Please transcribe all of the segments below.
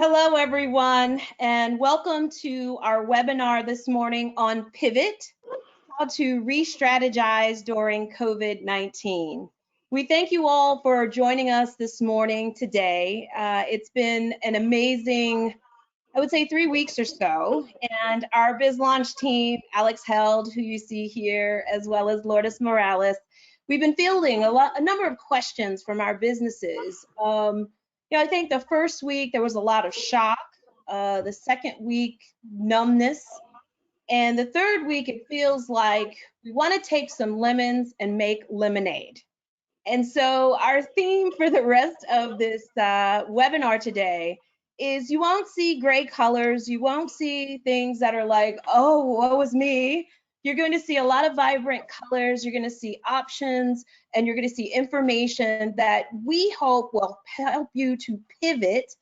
Hello, everyone, and welcome to our webinar this morning on Pivot, how to re-strategize during COVID-19. We thank you all for joining us this morning today. It's been an amazing, I would say 3 weeks or so, and our BizLaunch team, Alex Held, who you see here, as well as Lourdes Morales, we've been fielding a number of questions from our businesses. I think the first week there was a lot of shock. The second week, numbness. And the third week, it feels like we want to take some lemons and make lemonade. And so our theme for the rest of this webinar today is you won't see gray colors. You won't see things that are like, oh, woe is me. You're going to see a lot of vibrant colors. You're going to see options, and you're going to see information that we hope will help you to pivot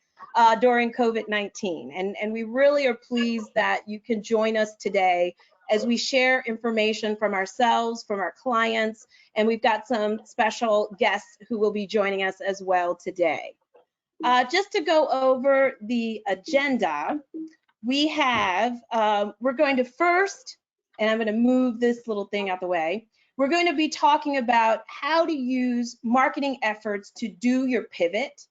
during COVID-19. And we really are pleased that you can join us today as we share information from ourselves, from our clients, and we've got some special guests who will be joining us as well today. Just to go over the agenda, we have, we're going to first, and I'm going to move this little thing out the way, we're going to be talking about how to use marketing efforts to do your pivot,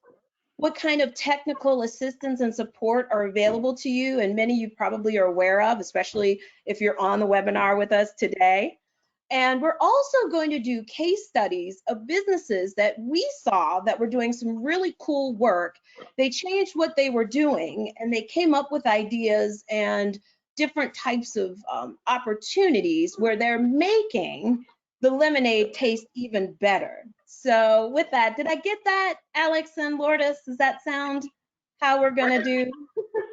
what kind of technical assistance and support are available to you, and many you probably are aware of, especially if you're on the webinar with us today. And we're also going to do case studies of businesses that we saw that were doing some really cool work. They changed what they were doing, and they came up with ideas and different types of opportunities where they're making the lemonade taste even better. So with that, did I get that, Alex and Lourdes? Does that sound how we're going to do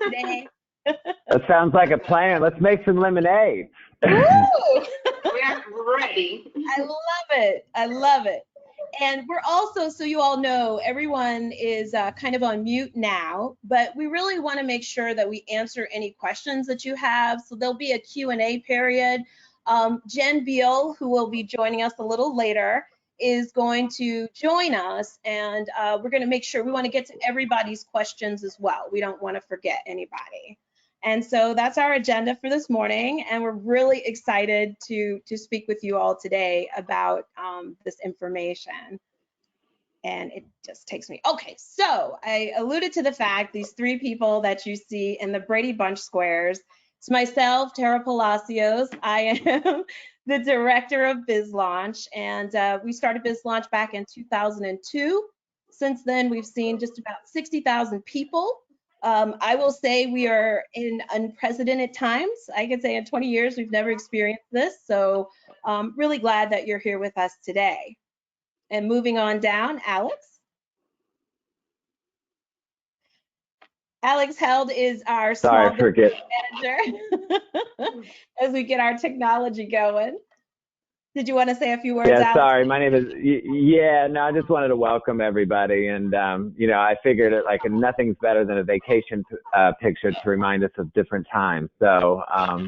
today? That sounds like a plan. Let's make some lemonade. Woo! We're ready. I love it. I love it. And we're also, so you all know, everyone is kind of on mute now, but we really want to make sure that we answer any questions that you have. So there'll be a Q&A period. Jen Beal, who will be joining us a little later, is going to join us, and we're going to make sure we want to get to everybody's questions as well. We don't want to forget anybody. And so that's our agenda for this morning, and we're really excited to speak with you all today about this information. And it just takes me, okay, so I alluded to the fact these 3 people that you see in the Brady Bunch squares. It's myself, Tara Palacios. I am the director of BizLaunch, and we started BizLaunch back in 2002. Since then, we've seen just about 60,000 people. I will say we are in unprecedented times. I could say in 20 years, we've never experienced this. So I'm really glad that you're here with us today. And moving on down, Alex. Alex Held is our small business manager as we get our technology going. Did you want to say a few words, Yeah, Alex? sorry. My name is, I just wanted to welcome everybody. And, I figured it like nothing's better than a vacation picture to remind us of different times. So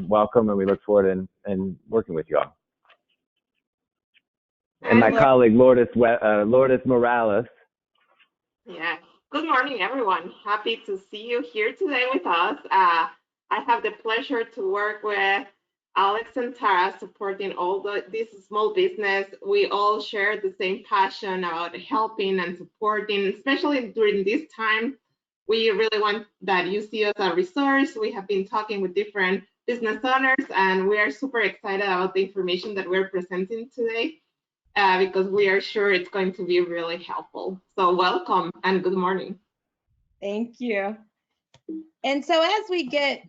welcome, and we look forward in working with you all. And my colleague, Lourdes Morales. Yeah. Good morning, everyone. Happy to see you here today with us. I have the pleasure to work with Alex and Tara, supporting all this small business. We all share the same passion about helping and supporting, especially during this time. We really want that you see us as a resource. We have been talking with different business owners, and we are super excited about the information that we're presenting today because we are sure it's going to be really helpful. So welcome and good morning. Thank you. And so as we get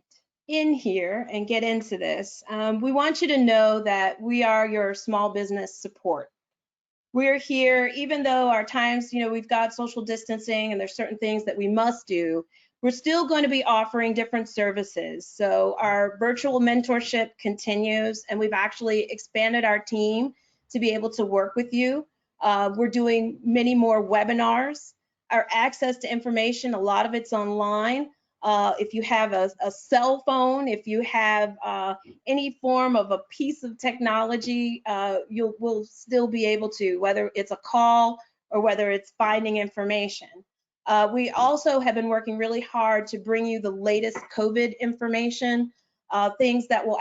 in here and get into this, we want you to know that we are your small business support. We're here, even though our times, we've got social distancing and there's certain things that we must do, we're still going to be offering different services. So our virtual mentorship continues, and we've actually expanded our team to be able to work with you. We're doing many more webinars. Our access to information, a lot of it's online. If you have a cell phone, if you have any form of a piece of technology, we'll still be able to, whether it's a call or whether it's finding information. We also have been working really hard to bring you the latest COVID information, things that will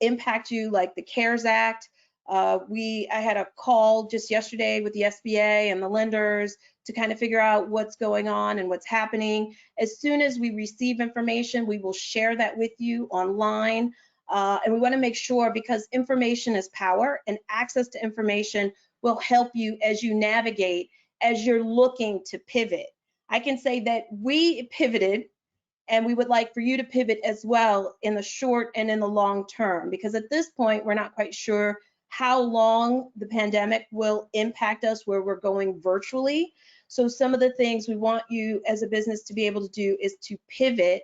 impact you, like the CARES Act. I had a call just yesterday with the SBA and the lenders to kind of figure out what's going on and what's happening. As soon as we receive information, we will share that with you online. And we want to make sure, because information is power, and access to information will help you as you navigate, as you're looking to pivot. I can say that we pivoted, and we would like for you to pivot as well in the short and in the long term, because at this point, we're not quite sure how long the pandemic will impact us, where we're going virtually. So some of the things we want you as a business to be able to do is to pivot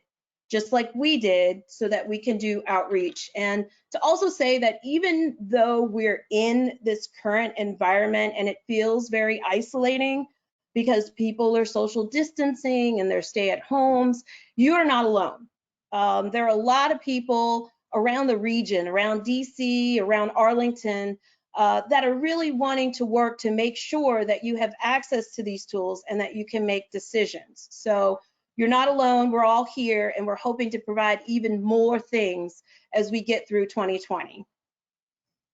just like we did, so that we can do outreach. And to also say that even though we're in this current environment and it feels very isolating because people are social distancing and they're stay at homes, you are not alone. There are a lot of people around the region, around DC, around Arlington, that are really wanting to work to make sure that you have access to these tools and that you can make decisions. So you're not alone. We're all here, and we're hoping to provide even more things as we get through 2020.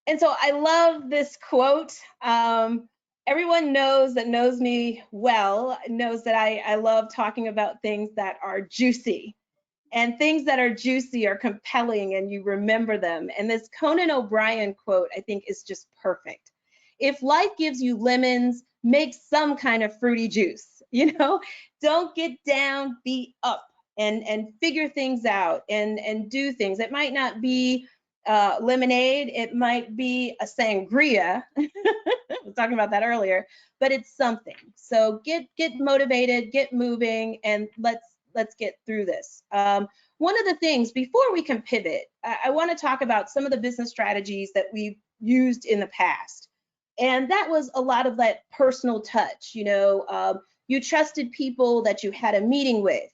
And so I love this quote. Everyone knows me well knows that I love talking about things that are juicy. And things that are juicy are compelling, and you remember them. And this Conan O'Brien quote, I think, is just perfect. If life gives you lemons, make some kind of fruity juice. Don't get down, be up, and figure things out and do things. It might not be lemonade, it might be a sangria. I was talking about that earlier, but it's something. So get motivated, get moving, and let's get through this. One of the things, before we can pivot, I want to talk about some of the business strategies that we've used in the past. And that was a lot of that personal touch. You trusted people that you had a meeting with.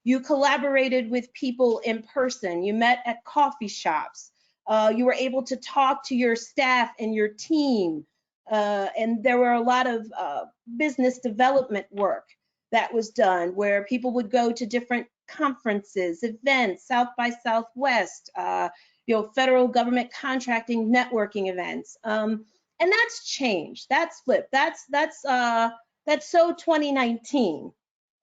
You collaborated with people in person. You met at coffee shops. You were able to talk to your staff and your team. And there were a lot of business development work that was done, where people would go to different conferences, events, South by Southwest, federal government contracting, networking events. And that's changed. That's flipped. That's so 2019.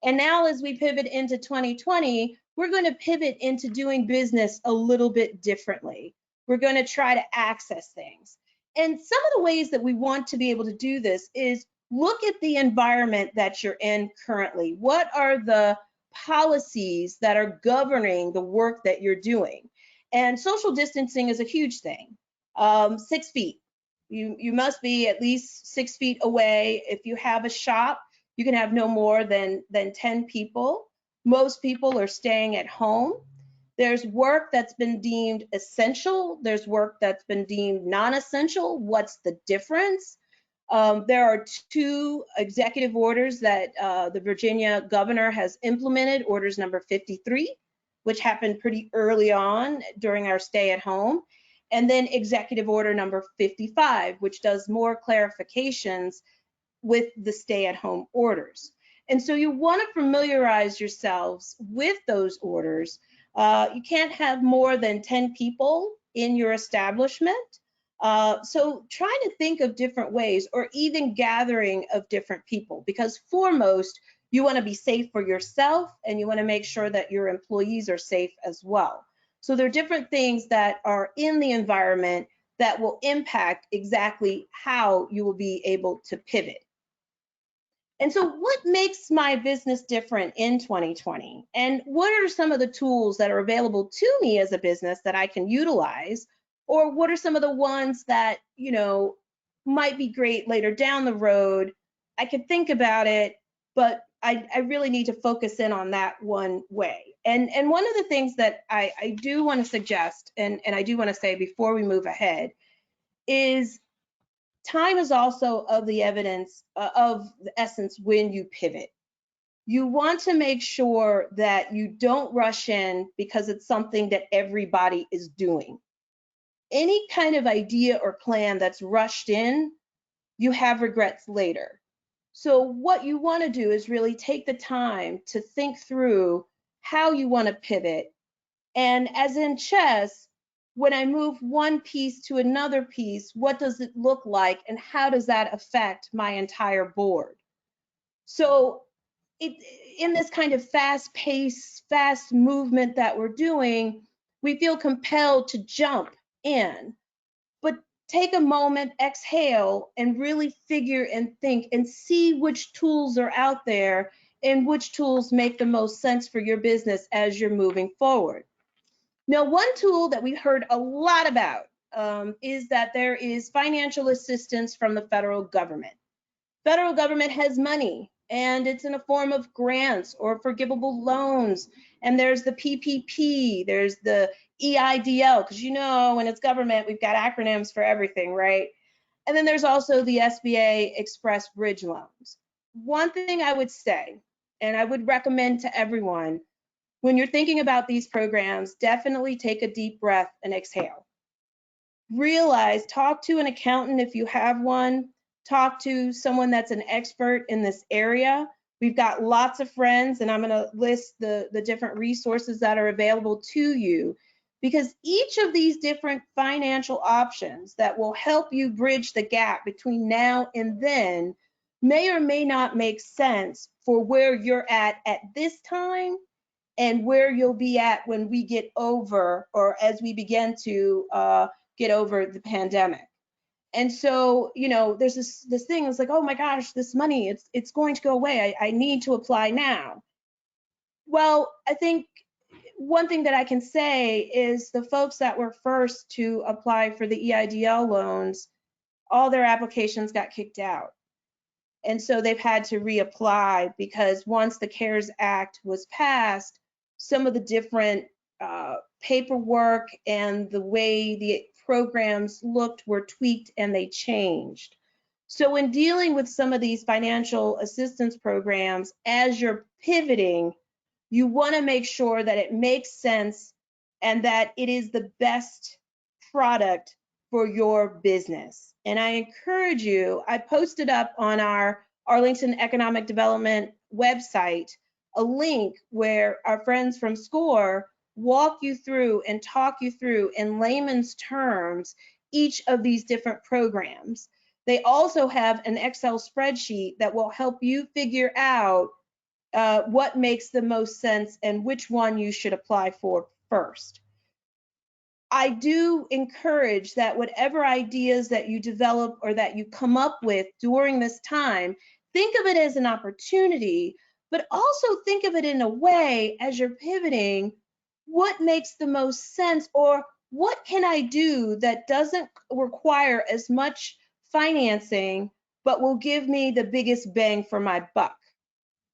And now, as we pivot into 2020, we're going to pivot into doing business a little bit differently. We're going to try to access things. And some of the ways that we want to be able to do this is look at the environment that you're in currently. What are the policies that are governing the work that you're doing? And social distancing is a huge thing. 6 feet. You must be at least 6 feet away. If you have a shop, you can have no more than 10 people. Most people are staying at home. There's work that's been deemed essential. There's work that's been deemed non-essential. What's the difference? There are 2 executive orders that the Virginia governor has implemented, orders number 53, which happened pretty early on during our stay at home, and then executive order number 55, which does more clarifications with the stay at home orders. And so you want to familiarize yourselves with those orders. You can't have more than 10 people in your establishment. So trying to think of different ways, or even gathering of different people, because foremost, you want to be safe for yourself, and you want to make sure that your employees are safe as well. So there are different things that are in the environment that will impact exactly how you will be able to pivot. And so what makes my business different in 2020? And what are some of the tools that are available to me as a business that I can utilize? Or what are some of the ones that, might be great later down the road? I could think about it, but I really need to focus in on that one way. And one of the things that I do want to suggest, and I do want to say before we move ahead, is time is also of the essence when you pivot. You want to make sure that you don't rush in because it's something that everybody is doing. Any kind of idea or plan that's rushed in, you have regrets later. So what you want to do is really take the time to think through how you want to pivot. And as in chess, when I move one piece to another piece, what does it look like and how does that affect my entire board? So in this kind of fast pace, fast movement that we're doing, we feel compelled to jump in. But take a moment, exhale, and really figure and think and see which tools are out there and which tools make the most sense for your business as you're moving forward. Now, one tool that we've heard a lot about is that there is financial assistance from the federal government. Federal government has money, and it's in a form of grants or forgivable loans. And there's the PPP, there's the EIDL, because when it's government, we've got acronyms for everything, right? And then there's also the SBA Express Bridge loans. One thing I would say, and I would recommend to everyone, when you're thinking about these programs, definitely take a deep breath and exhale. Realize, talk to an accountant if you have one, talk to someone that's an expert in this area. We've got lots of friends, and I'm going to list the different resources that are available to you, because each of these different financial options that will help you bridge the gap between now and then may or may not make sense for where you're at this time and where you'll be at when we get over, or as we begin to get over the pandemic. And so, there's this thing, it's like, oh my gosh, this money, it's going to go away. I need to apply now. Well, I think one thing that I can say is the folks that were first to apply for the EIDL loans, all their applications got kicked out. And so they've had to reapply, because once the CARES Act was passed, some of the different paperwork and the way the programs looked were tweaked and they changed. So in dealing with some of these financial assistance programs, as you're pivoting, you want to make sure that it makes sense and that it is the best product for your business. And I encourage you, I posted up on our Arlington Economic Development website a link where our friends from SCORE walk you through and talk you through in layman's terms each of these different programs. They also have an Excel spreadsheet that will help you figure out what makes the most sense and which one you should apply for first. I do encourage that whatever ideas that you develop or that you come up with during this time, think of it as an opportunity, but also think of it in a way as you're pivoting, what makes the most sense, or what can I do that doesn't require as much financing, but will give me the biggest bang for my buck.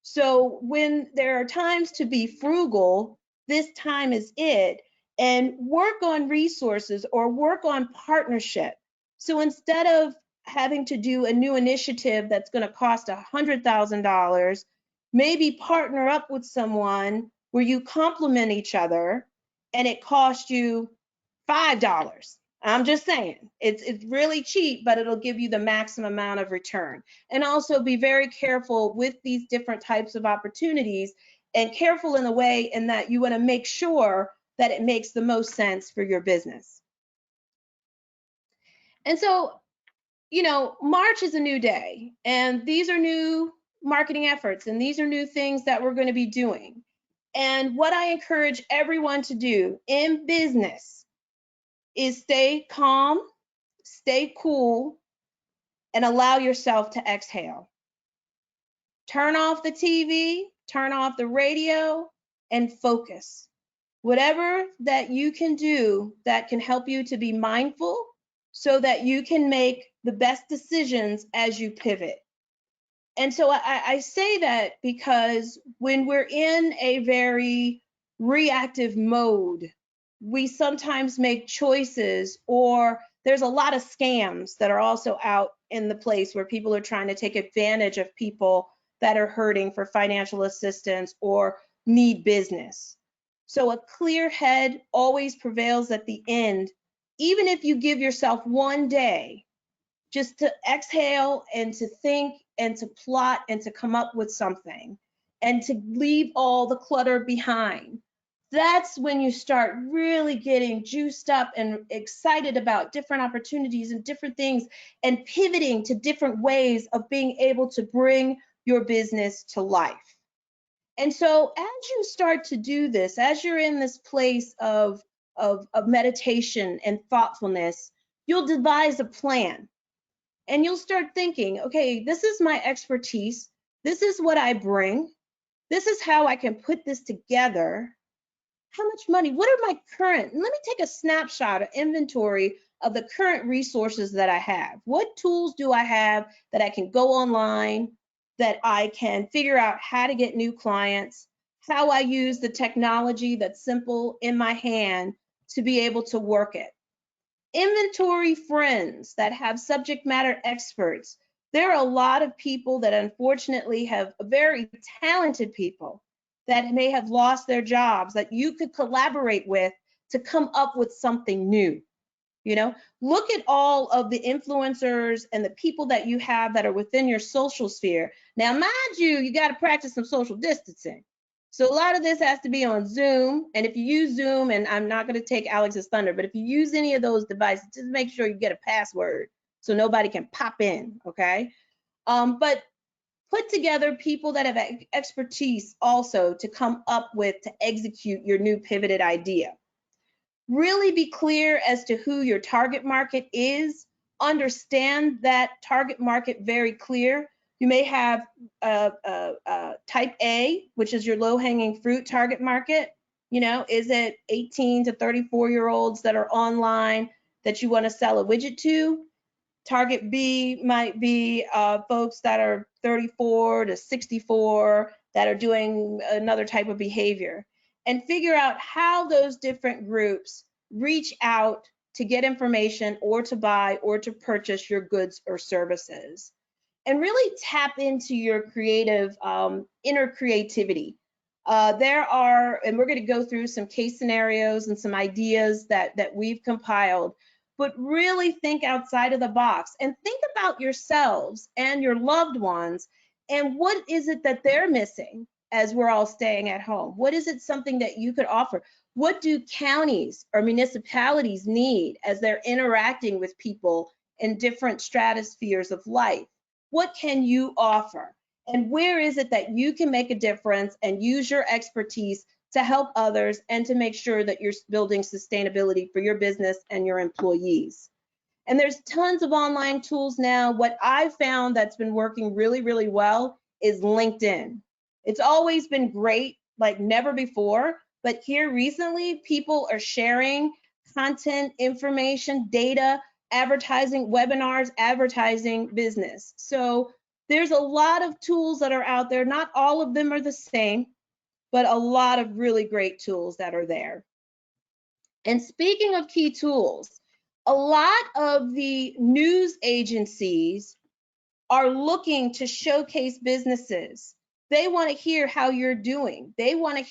So when there are times to be frugal, this time is it, and work on resources or work on partnership. So instead of having to do a new initiative that's going to cost $100,000, maybe partner up with someone where you complement each other and it costs you $5. I'm just saying, it's really cheap, but it'll give you the maximum amount of return. And also be very careful with these different types of opportunities, and careful in the way in that you want to make sure that it makes the most sense for your business. And so, March is a new day, and these are new marketing efforts, and these are new things that we're going to be doing. And what I encourage everyone to do in business is stay calm, stay cool, and allow yourself to exhale. Turn off the TV, turn off the radio, and focus. Whatever that you can do that can help you to be mindful so that you can make the best decisions as you pivot. And so I say that because when we're in a very reactive mode, we sometimes make choices, or there's a lot of scams that are also out in the place where people are trying to take advantage of people that are hurting for financial assistance or need business. So a clear head always prevails at the end. Even if you give yourself one day just to exhale and to think and to plot and to come up with something and to leave all the clutter behind. That's when you start really getting juiced up and excited about different opportunities and different things and pivoting to different ways of being able to bring your business to life. And so as you start to do this, as you're in this place of meditation and thoughtfulness, you'll devise a plan and you'll start thinking, okay, this is my expertise. This is what I bring. This is how I can put this together. How much money? What are my current? Let me take a snapshot, an inventory of the current resources that I have. What tools do I have that I can go online, that I can figure out how to get new clients, how I use the technology that's simple in my hand to be able to work it. Inventory friends that have subject matter experts. There are a lot of people that unfortunately have very talented people that may have lost their jobs that you could collaborate with to come up with something new. You know, look at all of the influencers and the people that you have that are within your social sphere. Now, mind you, you got to practice some social distancing. So a lot of this has to be on Zoom. And if you use Zoom, and I'm not going to take Alex's thunder, but if you use any of those devices, just make sure you get a password so nobody can pop in, okay? But put together people that have expertise also to come up with, to execute your new pivoted idea. Really be clear as to who your target market is. Understand that target market very clear. You may have type A, which is your low-hanging fruit target market. You know, is it 18 to 34-year-olds that are online that you want to sell a widget to? Target B might be folks that are 34 to 64 that are doing another type of behavior. And figure out how those different groups reach out to get information or to buy or to purchase your goods or services. And really tap into your creative, inner creativity. There are, and we're going to go through some case scenarios and some ideas that we've compiled, but really think outside of the box and think about yourselves and your loved ones and what is it that they're missing as we're all staying at home? What is it something that you could offer? What do counties or municipalities need as they're interacting with people in different stratospheres of life? What can you offer? And where is it that you can make a difference and use your expertise to help others and to make sure that you're building sustainability for your business and your employees? And there's tons of online tools now. What I've found that's been working really, really well is LinkedIn. It's always been great, like never before, but here recently, people are sharing content, information, data, advertising, webinars, advertising business. So there's a lot of tools that are out there. Not all of them are the same, but a lot of really great tools that are there. And speaking of key tools, a lot of the news agencies are looking to showcase businesses. They want to hear how you're doing. They want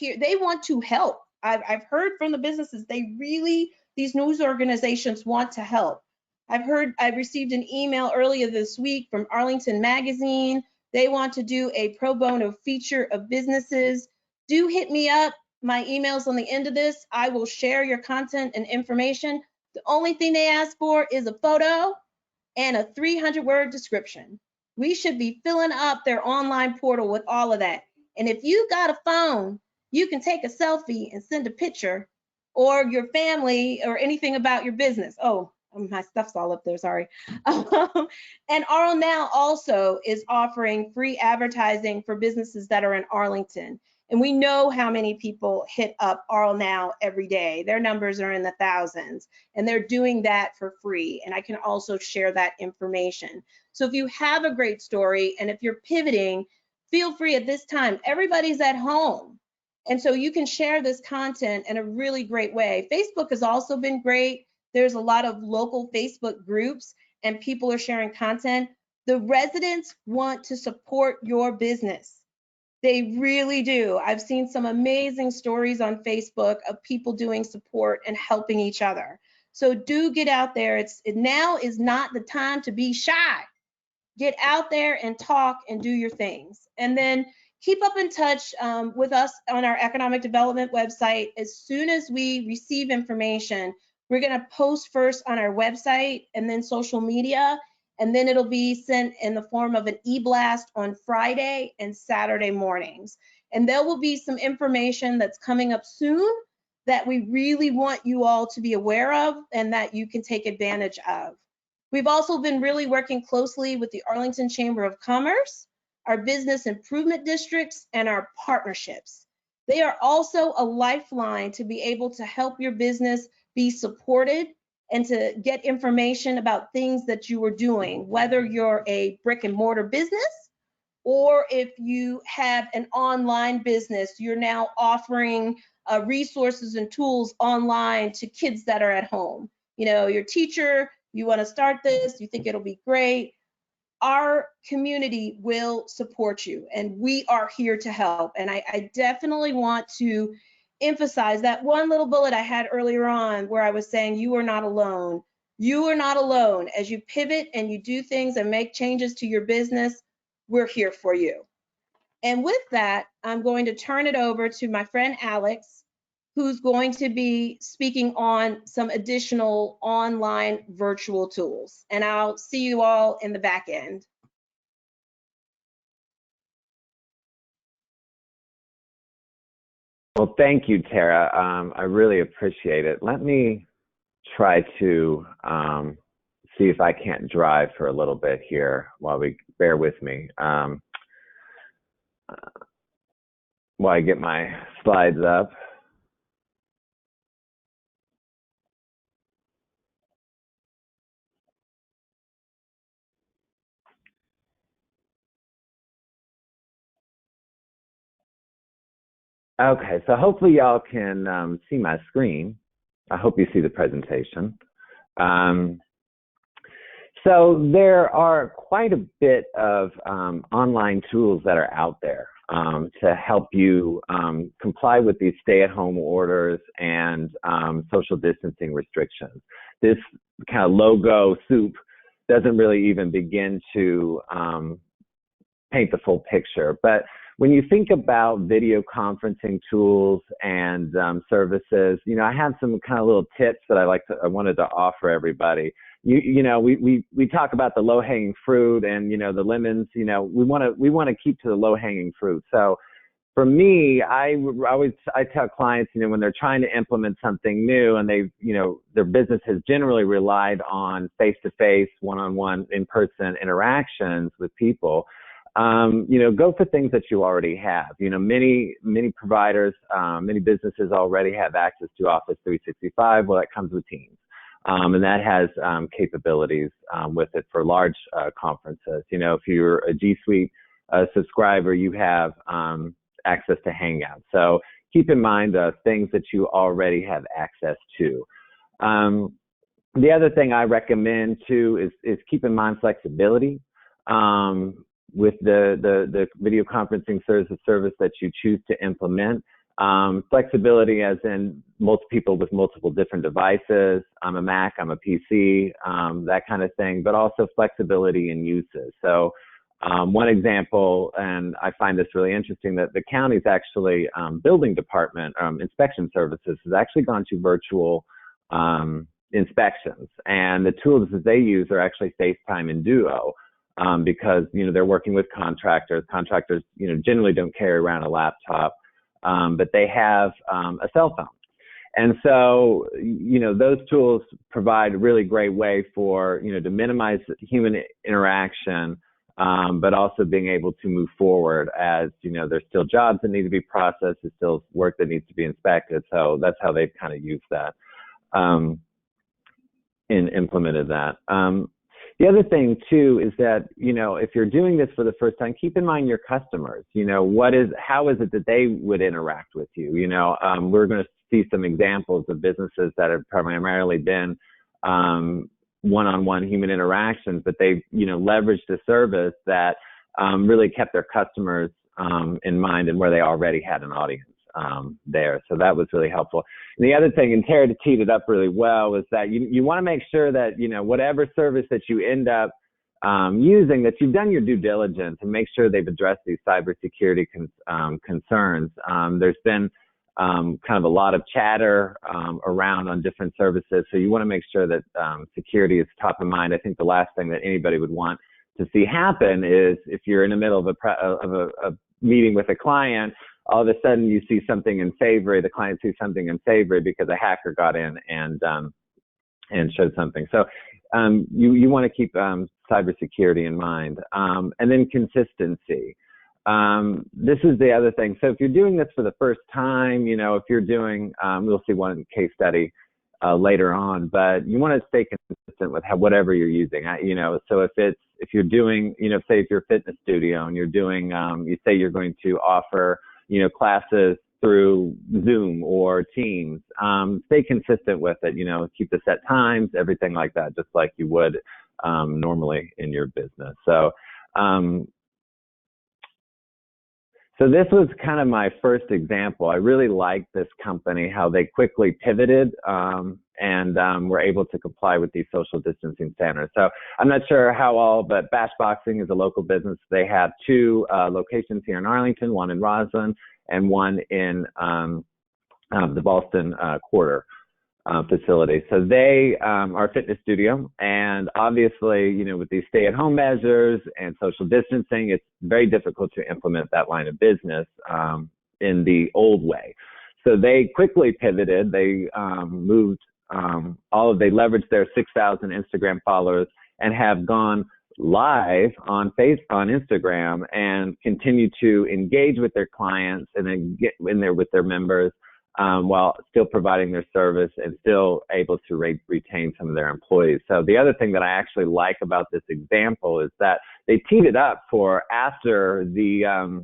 to help. I've heard from the businesses, these news organizations want to help. I received an email earlier this week from Arlington Magazine. They want to do a pro bono feature of businesses. Do hit me up. My email's on the end of this. I will share your content and information. The only thing they ask for is a photo and a 300-word description. We should be filling up their online portal with all of that. And if you got a phone, you can take a selfie and send a picture, or your family or anything about your business. Oh, my stuff's all up there, sorry. And RL Now also is offering free advertising for businesses that are in Arlington. And we know how many people hit up RL Now every day. Their numbers are in the thousands, and they're doing that for free. And I can also share that information. So if you have a great story and if you're pivoting, feel free at this time. Everybody's at home. And so you can share this content in a really great way. Facebook has also been great. There's a lot of local Facebook groups and people are sharing content. The residents want to support your business. They really do. I've seen some amazing stories on Facebook of people doing support and helping each other. So do get out there. Now is not the time to be shy. Get out there and talk and do your things. And then keep up in touch with us on our economic development website. As soon as we receive information, we're going to post first on our website and then social media, and then it'll be sent in the form of an e-blast on Friday and Saturday mornings. And there will be some information that's coming up soon that we really want you all to be aware of and that you can take advantage of. We've also been really working closely with the Arlington Chamber of Commerce, our business improvement districts, and our partnerships. They are also a lifeline to be able to help your business be supported and to get information about things that you are doing, whether you're a brick and mortar business or if you have an online business, you're now offering resources and tools online to kids that are at home. You know, your teacher, you want to start this, you think it'll be great. Our community will support you and we are here to help. And I definitely want to emphasize that one little bullet I had earlier on where I was saying you are not alone. You are not alone. As you pivot and you do things and make changes to your business, we're here for you. And with that, I'm going to turn it over to my friend Alex, who's going to be speaking on some additional online virtual tools. And I'll see you all in the back end. Well, thank you, Tara. I really appreciate it. Let me try to see if I can't drive for a little bit here while we bear with me. While I get my slides up. Okay, so hopefully y'all can see my screen. I hope you see the presentation. So there are quite a bit of online tools that are out there to help you comply with these stay-at-home orders and social distancing restrictions. This kind of logo soup doesn't really even begin to paint the full picture. But when you think about video conferencing tools and services, you know, I have some kind of little tips that I wanted to offer everybody. You know, we talk about the low-hanging fruit and, you know, the lemons, you know, we want to keep to the low-hanging fruit. So for me, I tell clients, you know, when they're trying to implement something new and they, you know, their business has generally relied on face-to-face, one-on-one, in-person interactions with people, you know, go for things that you already have. You know, many providers, many businesses already have access to Office 365. Well, that comes with Teams. And that has capabilities with it for large conferences. You know, if you're a G Suite subscriber, you have access to Hangouts. So keep in mind things that you already have access to. The other thing I recommend too is keep in mind flexibility with the video conferencing service that you choose to implement. Flexibility as in multiple people with multiple different devices. I'm a Mac, I'm a PC, that kind of thing, but also flexibility in uses. So one example, and I find this really interesting, that the county's actually building department inspection services has actually gone to virtual inspections, and the tools that they use are actually FaceTime and Duo. Because, you know, they're working with contractors. Contractors, you know, generally don't carry around a laptop, but they have a cell phone. And so, you know, those tools provide a really great way for, you know, to minimize human interaction, but also being able to move forward as, you know, there's still jobs that need to be processed, there's still work that needs to be inspected. So that's how they've kind of used that and implemented that. The other thing too is that, you know, if you're doing this for the first time, keep in mind your customers. You know, how is it that they would interact with you? You know, we're going to see some examples of businesses that have primarily been one-on-one human interactions, but they've, you know, leveraged a service that really kept their customers in mind and where they already had an audience there. So that was really helpful. And the other thing, and Tara teed it up really well, is that you want to make sure that, you know, whatever service that you end up using, that you've done your due diligence and make sure they've addressed these cybersecurity concerns. There's been kind of a lot of chatter around on different services, so you want to make sure that security is top of mind. I think the last thing that anybody would want to see happen is if you're in the middle of a meeting with a client, all of a sudden you see something in Savory, the client sees something in Savory because a hacker got in and showed something. So you want to keep cybersecurity in mind. And then consistency. This is the other thing. So if you're doing this for the first time, if you're doing, we'll see one case study later on, but you want to stay consistent with whatever you're using. So if you're doing, say if you're a fitness studio and you're doing, you say you're going to offer, classes through Zoom or Teams, stay consistent with it, keep the set times, everything like that, just like you would normally in your business. So this was kind of my first example. I really liked this company, how they quickly pivoted and were able to comply with these social distancing standards. So I'm not sure how all, but Bash Boxing is a local business. They have two locations here in Arlington, one in Roslyn and one in the Ballston Quarter facility. So they are a fitness studio, and obviously, with these stay-at-home measures and social distancing, it's very difficult to implement that line of business in the old way. So they quickly pivoted. They moved they leveraged their 6,000 Instagram followers and have gone live on Instagram and continue to engage with their clients and then get in there with their members, while still providing their service and still able to retain some of their employees. So the other thing that I actually like about this example is that they teed it up for after the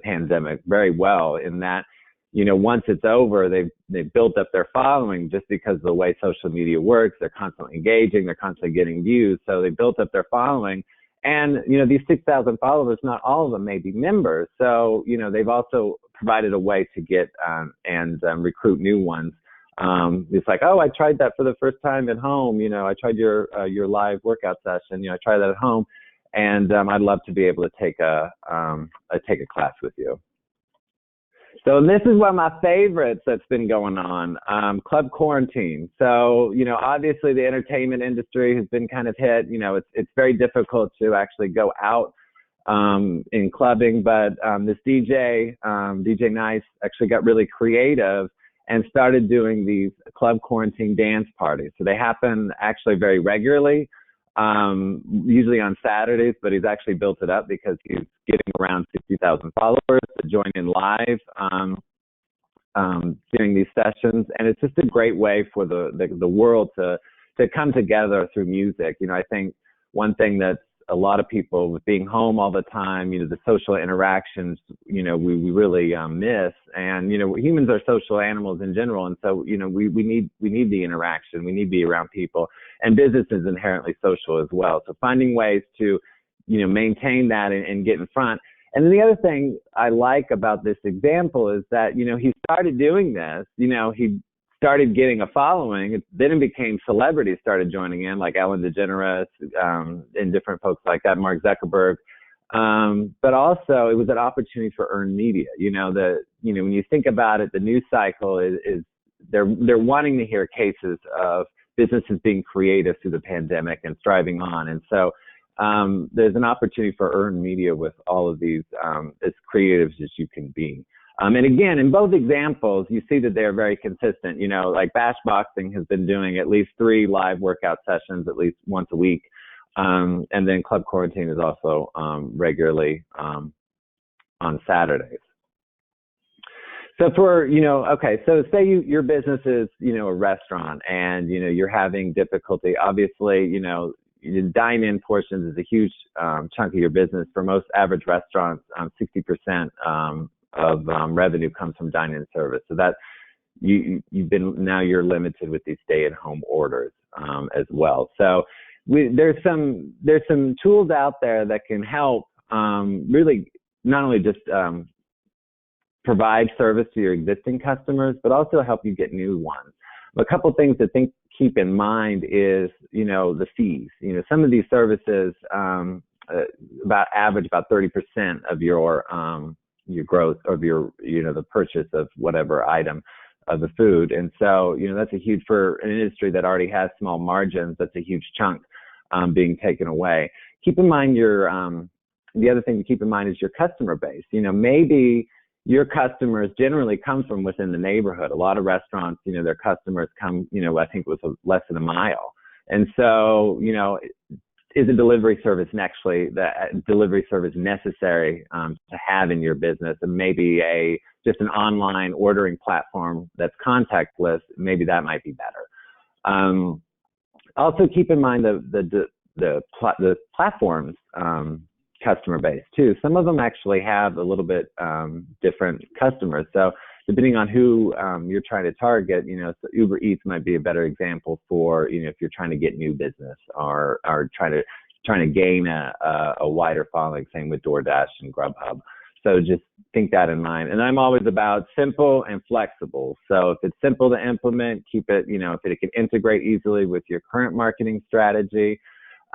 pandemic very well, in that, once it's over, they've built up their following just because of the way social media works. They're constantly engaging, they're constantly getting views. So they built up their following. And, these 6,000 followers, not all of them may be members. So, they've also provided a way to get and recruit new ones. It's like, oh, I tried that for the first time at home. I tried your live workout session. I tried that at home, and I'd love to be able to take a class with you. So this is one of my favorites that's been going on, club quarantine. So, obviously the entertainment industry has been kind of hit. It's very difficult to actually go out in clubbing, but this DJ Nice actually got really creative and started doing these club quarantine dance parties. So they happen actually very regularly, usually on Saturdays, but he's actually built it up because he's getting around 60,000 followers to join in live during these sessions. And it's just a great way for the world to come together through music. I think one thing that's a lot of people, with being home all the time, the social interactions, we really miss. And, humans are social animals in general. And so, we need the interaction. We need to be around people. And business is inherently social as well. So finding ways to, maintain that and get in front. And then the other thing I like about this example is that, he started doing this, he started getting a following, then it became celebrities started joining in, like Ellen DeGeneres, and different folks like that, Mark Zuckerberg. But also it was an opportunity for earned media. When you think about it, the news cycle is they're wanting to hear cases of businesses being creative through the pandemic and striving on. And so there's an opportunity for earned media with all of these, as creative as you can be. And again, in both examples, you see that they're very consistent. Like Bash Boxing has been doing at least 3 live workout sessions at least once a week. And then Club Quarantine is also regularly on Saturdays. So so say your business is, a restaurant and, you're having difficulty. Obviously, the dine-in portions is a huge chunk of your business. For most average restaurants, 60% of revenue comes from dine-in service. So that now you're limited with these stay-at-home orders as well. So there's some tools out there that can help really not only just provide service to your existing customers, but also help you get new ones. A couple things to keep in mind is, the fees. Some of these services average about 30% of your growth of your, the purchase of whatever item of the food. And so, that's a huge, for an industry that already has small margins, that's a huge chunk being taken away. Keep in mind the other thing to keep in mind is your customer base. Maybe your customers generally come from within the neighborhood. A lot of restaurants, their customers come, I think it was less than a mile. And so, is a delivery service necessary to have in your business? And maybe just an online ordering platform that's contactless, maybe that might be better. Also keep in mind the platform's customer base too. Some of them actually have a little bit different customers. So depending on who you're trying to target, so Uber Eats might be a better example for, if you're trying to get new business or trying to gain a wider following. Same with DoorDash and Grubhub. So just think that in mind. And I'm always about simple and flexible. So if it's simple to implement, keep it, if it can integrate easily with your current marketing strategy,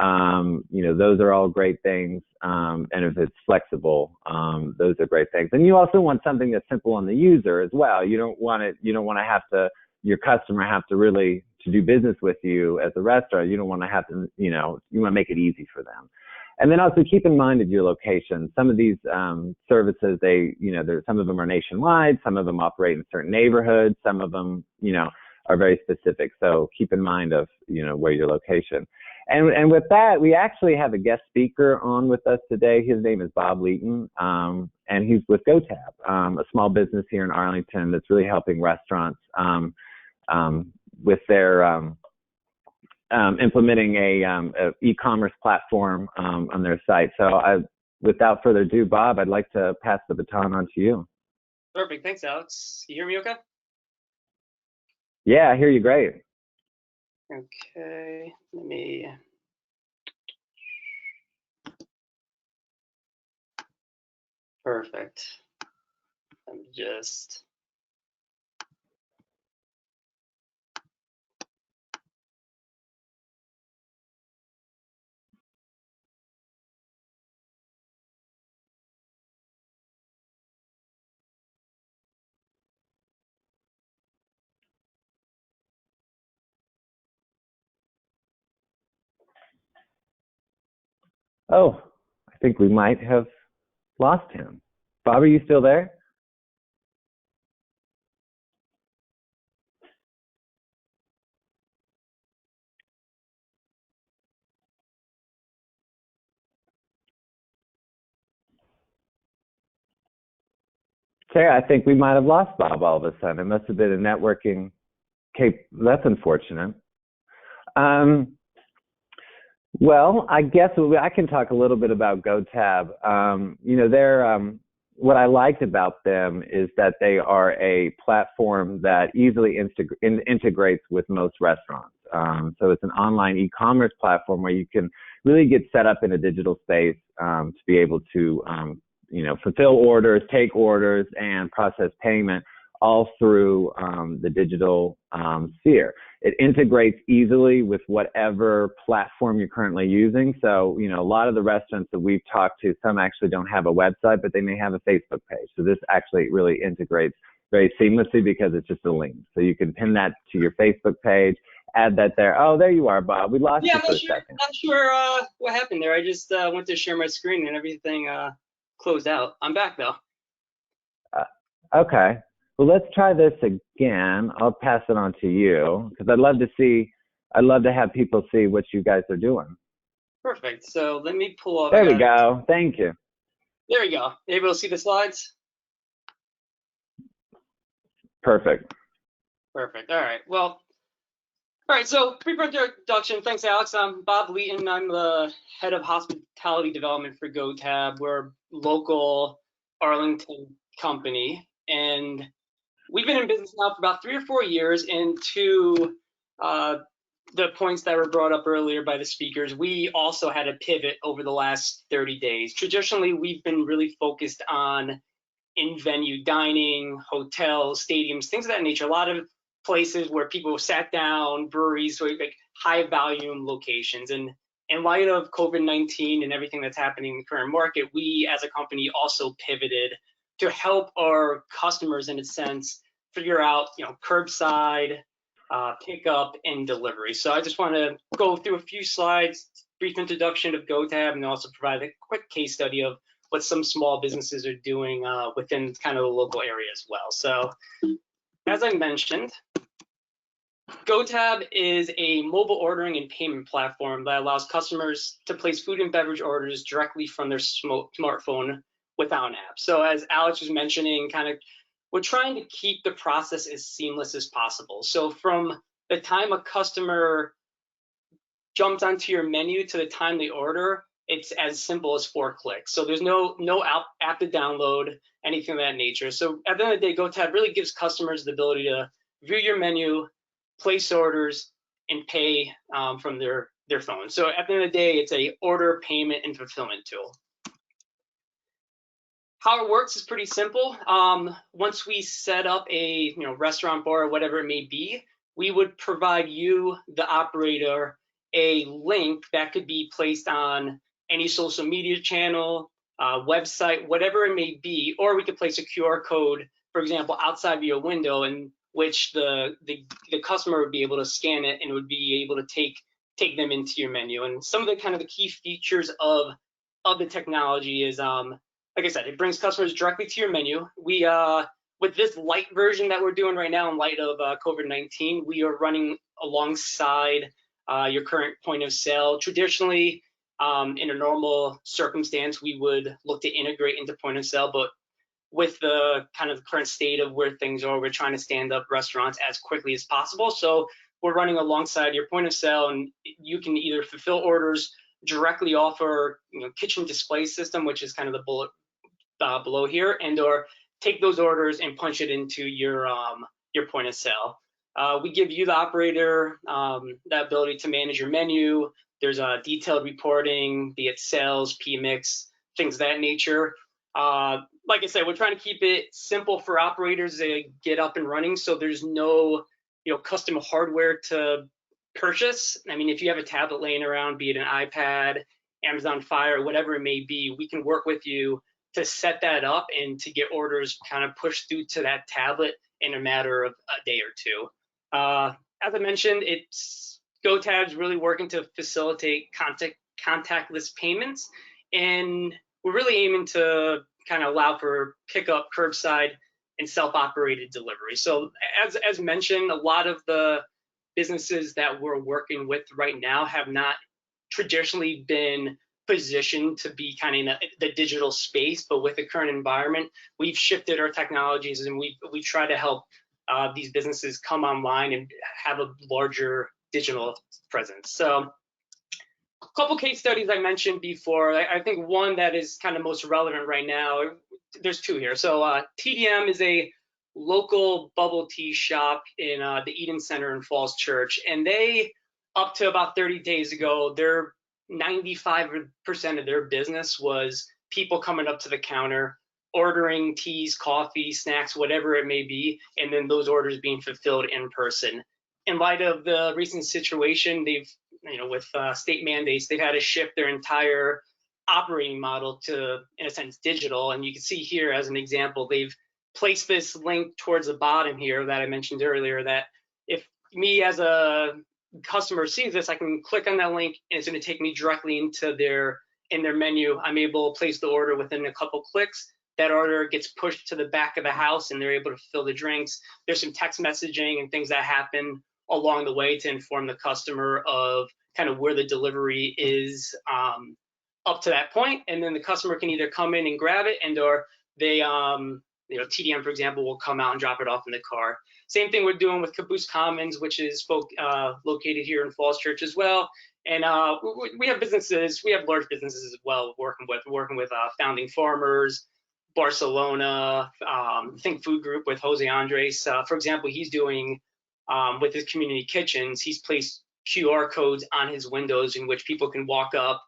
those are all great things. And if it's flexible, those are great things. And you also want something that's simple on the user as well. You don't want to have to, your customer have to really, to do business with you as a restaurant. You don't want to have to, you want to make it easy for them. And then also keep in mind of your location. Some of these services, some of them are nationwide, some of them operate in certain neighborhoods, some of them, are very specific. So keep in mind of, where your location. And with that, we actually have a guest speaker on with us today. His name is Bob Leeton, and he's with GoTab, a small business here in Arlington that's really helping restaurants with their implementing a e-commerce platform on their site. So without further ado, Bob, I'd like to pass the baton on to you. Perfect. Thanks, Alex. You hear me okay? Yeah, I hear you great. Okay, let me. Perfect. Let me just. Oh, I think we might have lost him. Bob, are you still there? Sarah, I think we might have lost Bob all of a sudden. It must have been a networking That's unfortunate. Well, I guess I can talk a little bit about GoTab. What I liked about them is that they are a platform that easily integrates with most restaurants. So it's an online e-commerce platform where you can really get set up in a digital space to be able to, fulfill orders, take orders, and process payment all through the digital sphere. It integrates easily with whatever platform you're currently using. So, a lot of the restaurants that we've talked to, some actually don't have a website, but they may have a Facebook page. So this actually really integrates very seamlessly because it's just a link. So you can pin that to your Facebook page, add that there. Oh, there you are, Bob. We lost you for a second. Not sure what happened there. I just went to share my screen and everything closed out. I'm back though. Okay. Well, let's try this again. I'll pass it on to you because I'd love to have people see what you guys are doing. Perfect. So let me pull up. There we go. Thank you. There we go. Able to see the slides? Perfect. Perfect. All right. Well, all right. So brief introduction. Thanks, Alex. I'm Bob Leeton. I'm the head of hospitality development for GoTab. We're a local Arlington company, and we've been in business now for about 3 or 4 years. And to the points that were brought up earlier by the speakers, we also had a pivot over the last 30 days. Traditionally, we've been really focused on in-venue dining, hotels, stadiums, things of that nature. A lot of places where people sat down, breweries, so like high volume locations. And in light of COVID-19 and everything that's happening in the current market, we as a company also pivoted to help our customers, in a sense, figure out, curbside, pickup, and delivery. So I just want to go through a few slides, brief introduction of GoTab, and also provide a quick case study of what some small businesses are doing within kind of the local area as well. So as I mentioned, GoTab is a mobile ordering and payment platform that allows customers to place food and beverage orders directly from their smartphone without an app. So as Alex was mentioning, we're trying to keep the process as seamless as possible. So from the time a customer jumps onto your menu to the time they order, it's as simple as 4 clicks. So there's no app to download, anything of that nature. So at the end of the day, GoTab really gives customers the ability to view your menu, place orders, and pay from their phone. So at the end of the day, it's a order, payment, and fulfillment tool. How it works is pretty simple. Once we set up a restaurant, bar, or whatever it may be, we would provide you, the operator, a link that could be placed on any social media channel, website, whatever it may be, or we could place a QR code, for example, outside of your window, in which the customer would be able to scan it and would be able to take them into your menu. And some of the key features of the technology is, like I said, it brings customers directly to your menu. We with this light version that we're doing right now in light of COVID-19, we are running alongside your current point of sale. Traditionally, in a normal circumstance, we would look to integrate into point of sale, but with the current state of where things are, we're trying to stand up restaurants as quickly as possible. So we're running alongside your point of sale, and you can either fulfill orders directly off our kitchen display system, which is kind of the bullet below here, and or take those orders and punch it into your point of sale. We give you, the operator, the ability to manage your menu. There's detailed reporting, be it sales, PMix, things of that nature. Like I said, we're trying to keep it simple for operators to get up and running, so there's no custom hardware to purchase. I mean, if you have a tablet laying around, be it an iPad, Amazon Fire, whatever it may be, we can work with you to set that up and to get orders pushed through to that tablet in a matter of a day or two. As I mentioned, GoTab's really working to facilitate contactless payments, and we're really aiming to allow for pickup, curbside, and self-operated delivery. So as mentioned, a lot of the businesses that we're working with right now have not traditionally been positioned to be in the digital space, but with the current environment, we've shifted our technologies, and we try to help these businesses come online and have a larger digital presence. So a couple case studies I mentioned before. I think one that is most relevant right now, there's two here. So TDM is a local bubble tea shop in the Eden Center in Falls Church, and they, up to about 30 days ago, their 95% of their business was people coming up to the counter, ordering teas, coffee, snacks, whatever it may be, and then those orders being fulfilled in person. In light of the recent situation, they've, with state mandates, they've had to shift their entire operating model to, in a sense, digital. And you can see here as an example, they've placed this link towards the bottom here that I mentioned earlier, that if me as a customer sees this, I can click on that link and it's going to take me directly into their menu. I'm able to place the order within a couple clicks. That order gets pushed to the back of the house and they're able to fill the drinks. There's some text messaging and things that happen along the way to inform the customer of where the delivery is up to that point. And then the customer can either come in and grab it, and or they TDM, for example, will come out and drop it off in the car. Same thing we're doing with Caboose Commons, which is located here in Falls Church as well. And we have businesses, we have large businesses as well working with Founding Farmers, Barcelona, Think Food Group with Jose Andres. For example, he's doing, with his community kitchens, he's placed QR codes on his windows in which people can walk up,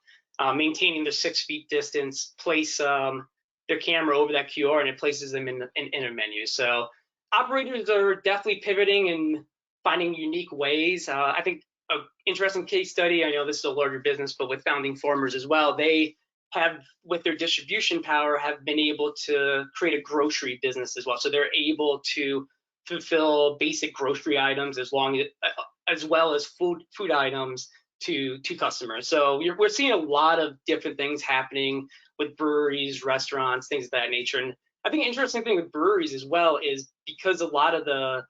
maintaining their 6 feet distance, place their camera over that QR, and it places them in a menu. So operators are definitely pivoting and finding unique ways. I think an interesting case study, I know this is a larger business, but with Founding Farmers as well, they have, with their distribution power, have been able to create a grocery business as well. So they're able to fulfill basic grocery items as well as food items to customers. So we're seeing a lot of different things happening with breweries, restaurants, things of that nature. And I think an interesting thing with breweries as well is because a lot of the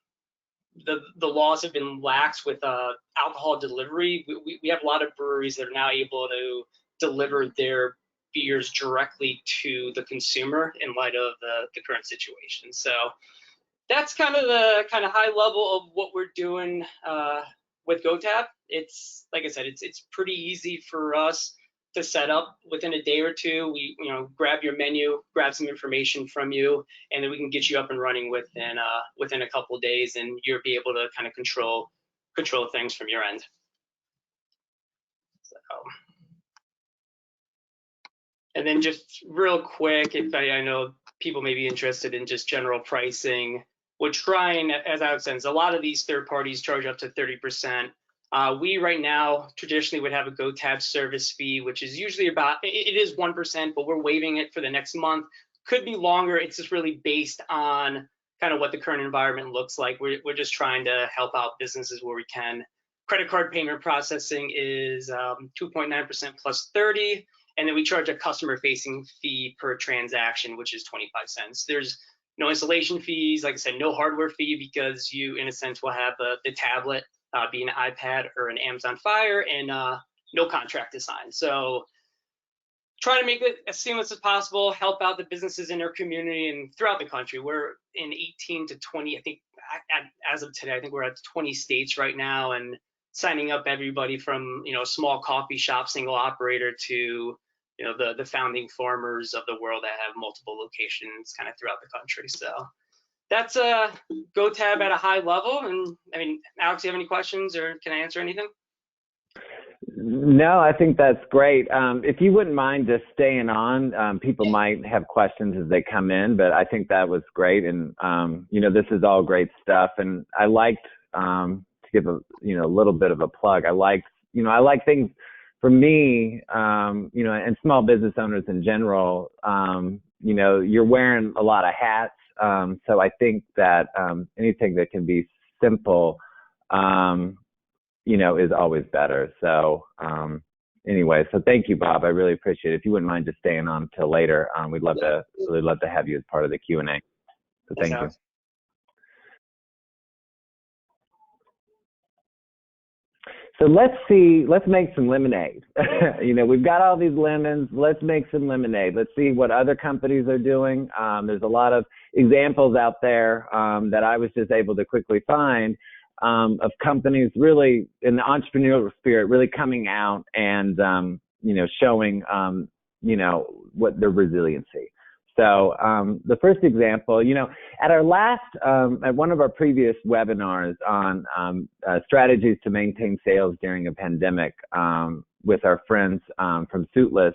laws have been lax with alcohol delivery, we have a lot of breweries that are now able to deliver their beers directly to the consumer in light of the current situation. So that's kind of the high level of what we're doing with GoTab. It's, like I said, it's pretty easy for us to set up within a day or two. We grab your menu, grab some information from you, and then we can get you up and running within a couple of days, and you'll be able to kind of control things from your end. So, and then just real quick, if I know people may be interested in just general pricing, we're trying, as Alex says, a lot of these third parties charge up to 30%. We right now traditionally would have a GoTab service fee, which is usually it is 1%, but we're waiving it for the next month. Could be longer. It's just really based on kind of what the current environment looks like. We're just trying to help out businesses where we can. Credit card payment processing is 2.9% plus 30, and then we charge a customer-facing fee per transaction, which is 25 cents. There's no installation fees, like I said, no hardware fee, because you, in a sense, will have the tablet be an iPad or an Amazon Fire, and no contract to sign. So try to make it as seamless as possible, help out the businesses in our community and throughout the country. We're in 18 to 20, I think, as of today, I think we're at 20 states right now, and signing up everybody from, a small coffee shop, single operator, to the Founding Farmers of the world that have multiple locations kind of throughout the country. So that's GoTab at a high level. And I mean, Alex, do you have any questions, or can I answer anything? No, I think that's great. If you wouldn't mind just staying on, people might have questions as they come in, but I think that was great. And, this is all great stuff. And I liked, to give a little bit of a plug, I like things. For me, and small business owners in general, you're wearing a lot of hats. So I think that anything that can be simple, is always better. So anyway, so thank you, Bob. I really appreciate it. If you wouldn't mind just staying on till later, we'd really love to have you as part of the Q&A. So thank you. So let's make some lemonade. We've got all these lemons. Let's make some lemonade. Let's see what other companies are doing. There's a lot of examples out there that I was just able to quickly find of companies really in the entrepreneurial spirit, really coming out and, showing, what their resiliency. So the first example, at our last, at one of our previous webinars on strategies to maintain sales during a pandemic with our friends from Suitless,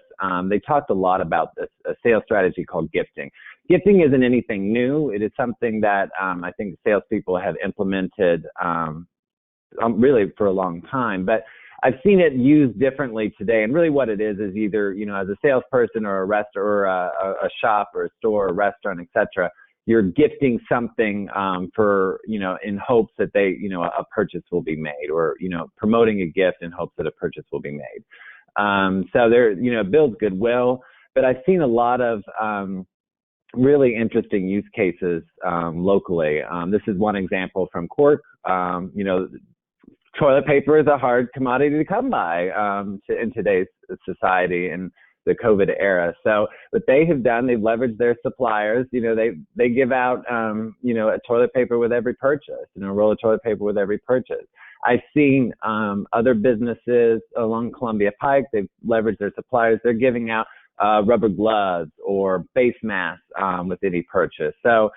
they talked a lot about this, a sales strategy called gifting. Gifting isn't anything new. It is something that I think salespeople have implemented really for a long time, but I've seen it used differently today. And really what it is either, as a salesperson or a restaurant or a shop or a store or restaurant, etc., you're gifting something for, in hopes that a purchase will be made, or, promoting a gift in hopes that a purchase will be made. So there, it builds goodwill, but I've seen a lot of really interesting use cases locally. This is one example from Cork. Toilet paper is a hard commodity to come by in today's society and the COVID era. So what they have done, they've leveraged their suppliers. They give out, a toilet paper with every purchase, a roll of toilet paper with every purchase. I've seen other businesses along Columbia Pike, they've leveraged their suppliers. They're giving out rubber gloves or face masks with any purchase. So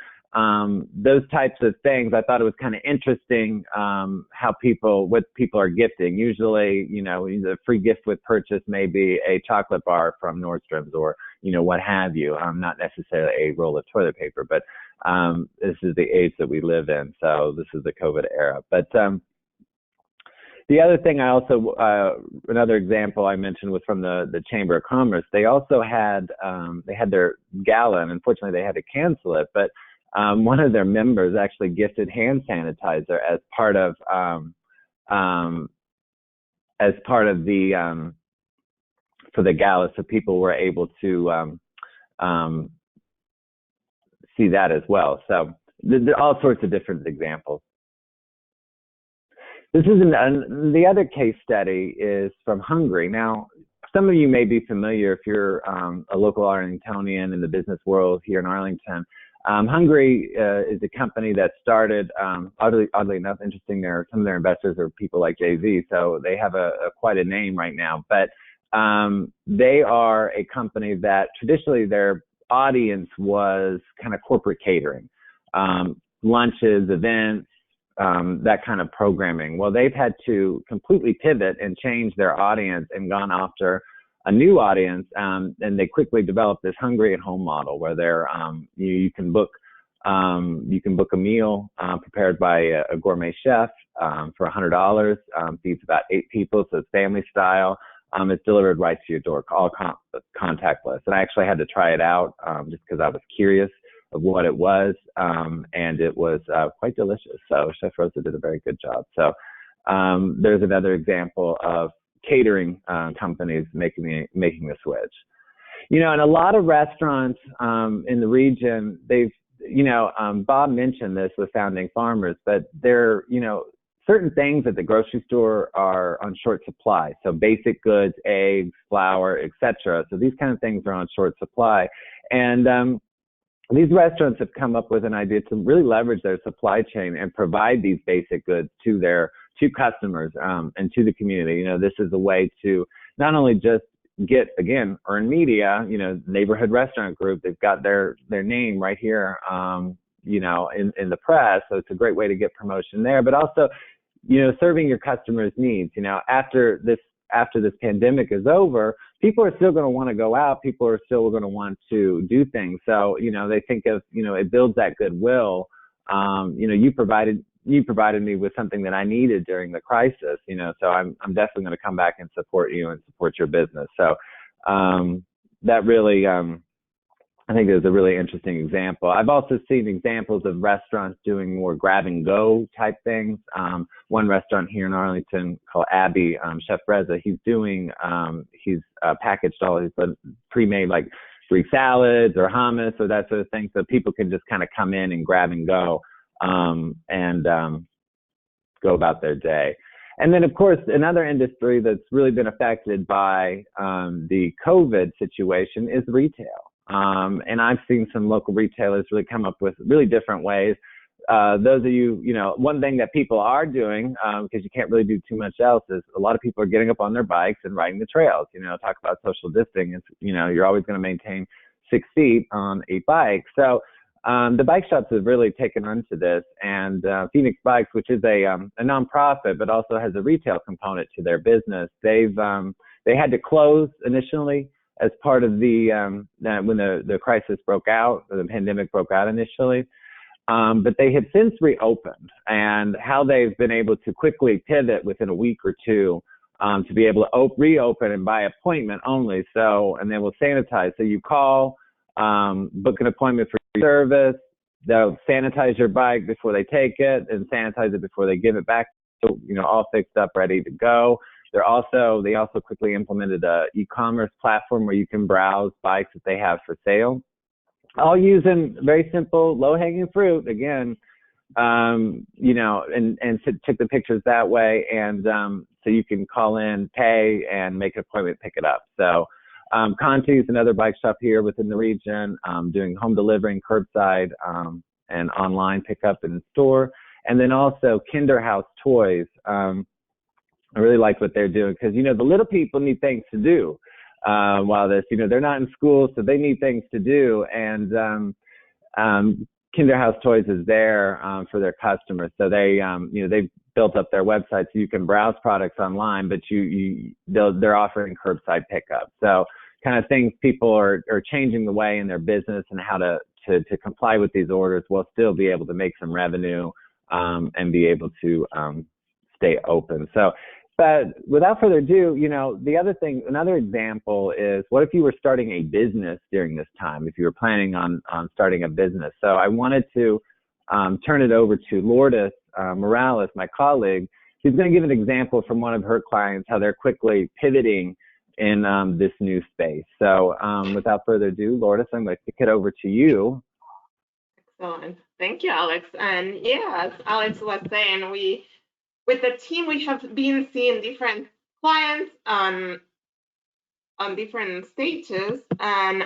those types of things, I thought it was kind of interesting what people are gifting. Usually, the free gift with purchase may be a chocolate bar from Nordstrom's or, what have you, not necessarily a roll of toilet paper. But this is the age that we live in. So this is the COVID era. But the other thing I also, another example I mentioned was from the Chamber of Commerce. They also had, they had their gala, and unfortunately they had to cancel it, but one of their members actually gifted hand sanitizer as part of the, for the gala, so people were able to see that as well. So there are all sorts of different examples. This is the other case study is from Hungary. Now, some of you may be familiar if you're a local Arlingtonian in the business world here in Arlington. Hungary is a company that started, oddly enough, interesting, some of their investors are people like Jay-Z, so they have quite a name right now. But they are a company that traditionally their audience was kind of corporate catering, lunches, events, that kind of programming. Well, they've had to completely pivot and change their audience and gone after a new audience, and they quickly developed this hungry at home model where they're you can book a meal prepared by a gourmet chef for $100, feeds about 8 people, so it's family style. It's delivered right to your door, all contactless. And I actually had to try it out just because I was curious of what it was, and it was quite delicious. So Chef Rosa did a very good job. So there's another example of catering companies making the switch. You know, and a lot of restaurants in the region, they've, you know, Bob mentioned this with Founding Farmers, but they're, you know, certain things at the grocery store are on short supply. So basic goods, eggs, flour, etc. So these kind of things are on short supply. And these restaurants have come up with an idea to really leverage their supply chain and provide these basic goods to customers and to the community. You know, this is a way to not only just earn media, you know, neighborhood restaurant group, they've got their name right here, you know, in the press. So it's a great way to get promotion there, but also, you know, serving your customers' needs. You know, after this pandemic is over, people are still going to want to go out. People are still going to want to do things. So, you know, they think of, you know, it builds that goodwill. You know, you provided me with something that I needed during the crisis, you know, so I'm definitely going to come back and support you and support your business. So that really, I think is a really interesting example. I've also seen examples of restaurants doing more grab and go type things. One restaurant here in Arlington called Abby, Chef Reza, he's packaged all his pre-made like Greek salads or hummus or that sort of thing, so people can just kind of come in and grab and go and go about their day. And then, of course, another industry that's really been affected by the COVID situation is retail. And I've seen some local retailers really come up with really different ways. Those of you, you know, one thing that people are doing, because you can't really do too much else, is a lot of people are getting up on their bikes and riding the trails. You know, talk about social distancing. It's, you know, you're always going to maintain 6 feet on a bike. So the bike shops have really taken onto this, and Phoenix Bikes, which is a nonprofit, but also has a retail component to their business. They had to close initially as part of when the crisis broke out, or the pandemic broke out initially. But they have since reopened, and how they've been able to quickly pivot within a week or two to be able to reopen and by appointment only. So, and they will sanitize. So you call, book an appointment for your service. They'll sanitize your bike before they take it and sanitize it before they give it back. So, you know, all fixed up, ready to go. They also quickly implemented a e-commerce platform where you can browse bikes that they have for sale, all using very simple, low-hanging fruit. Again, you know, and took the pictures that way, and so you can call in, pay, and make an appointment, pick it up. So Conti is another bike shop here within the region, doing home delivery, curbside, and online pickup in store, and then also Kinderhouse Toys. I really like what they're doing because, you know, the little people need things to do while this, you know, they're not in school, so they need things to do. And Kinderhouse Toys is there for their customers. So they, you know, they've built up their website so you can browse products online, but they're offering curbside pickup. So kind of things people are changing the way in their business and how to to comply with these orders while still be able to make some revenue and be able to stay open. So, but without further ado, you know, another example is, what if you were starting a business during this time, if you were planning on starting a business? So I wanted to turn it over to Lourdes Morales, my colleague. She's going to give an example from one of her clients, how they're quickly pivoting in this new space. So without further ado, Lourdes, I'm going to kick it over to you. Excellent. Thank you, Alex. And yeah, as Alex was saying, with the team, we have been seeing different clients on different stages. And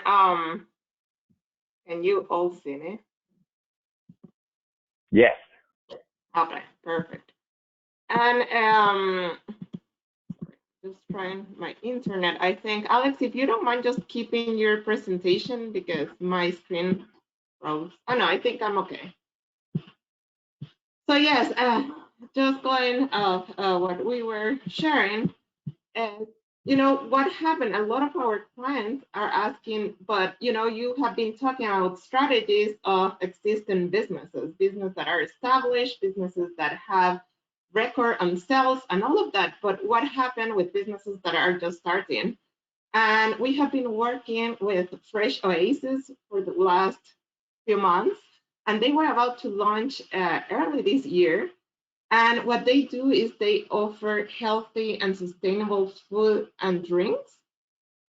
can you all see me? Yes. Okay, perfect. And just trying my internet. I think, Alex, if you don't mind just keeping your presentation, because my screen froze. Oh no, I think I'm okay. So yes, just going off what we were sharing, and you know what happened, a lot of our clients are asking, but you know, you have been talking about strategies of existing businesses that are established, businesses that have record on sales and all of that, but what happened with businesses that are just starting? And we have been working with Fresh Oasis for the last few months, and they were about to launch early this year. And what they do is they offer healthy and sustainable food and drinks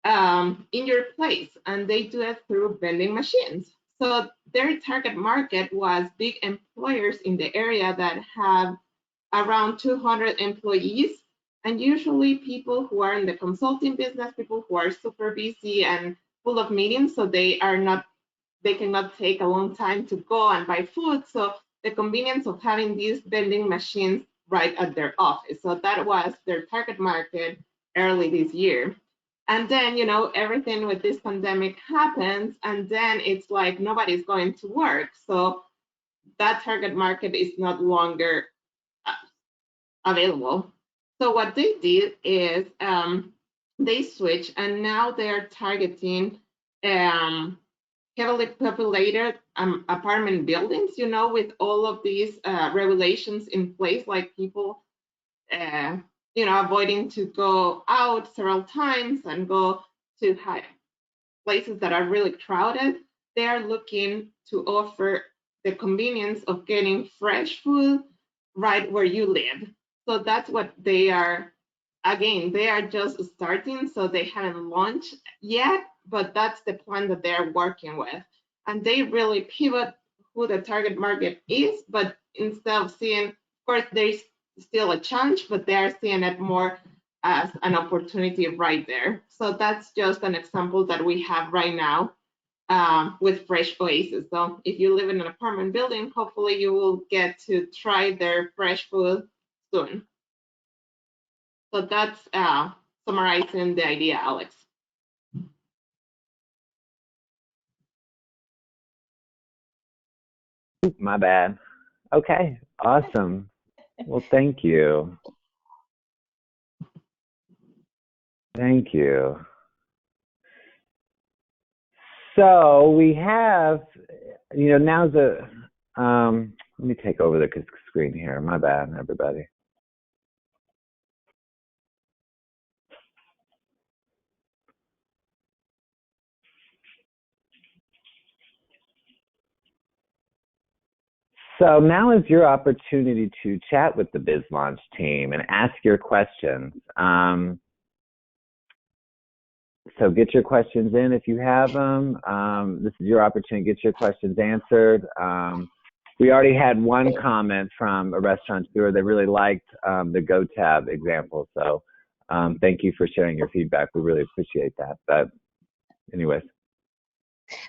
in your place, and they do it through vending machines. So their target market was big employers in the area that have around 200 employees, and usually people who are in the consulting business, people who are super busy and full of meetings, so they cannot take a long time to go and buy food. So the convenience of having these vending machines right at their office. So that was their target market early this year. And then, you know, everything with this pandemic happens, and then it's like nobody's going to work. So that target market is no longer available. So what they did is they switched, and now they're targeting heavily populated apartment buildings, you know, with all of these regulations in place, like people, you know, avoiding to go out several times and go to places that are really crowded. They are looking to offer the convenience of getting fresh food right where you live. So that's what they are. Again, they are just starting, so they haven't launched yet, but that's the plan that they're working with. And they really pivot who the target market is, but instead of seeing, of course, there's still a challenge, but they're seeing it more as an opportunity right there. So that's just an example that we have right now with Fresh Oasis. So if you live in an apartment building, hopefully you will get to try their fresh food soon. So that's summarizing the idea, Alex. My bad. Okay, awesome. Well, thank you. Thank you. So we have, you know, now's the, let me take over the screen here. My bad, everybody. So now is your opportunity to chat with the BizLaunch team and ask your questions. So get your questions in if you have them. This is your opportunity to get your questions answered. We already had one comment from a restaurateur that really liked the GoTab example. So thank you for sharing your feedback. We really appreciate that. But anyways.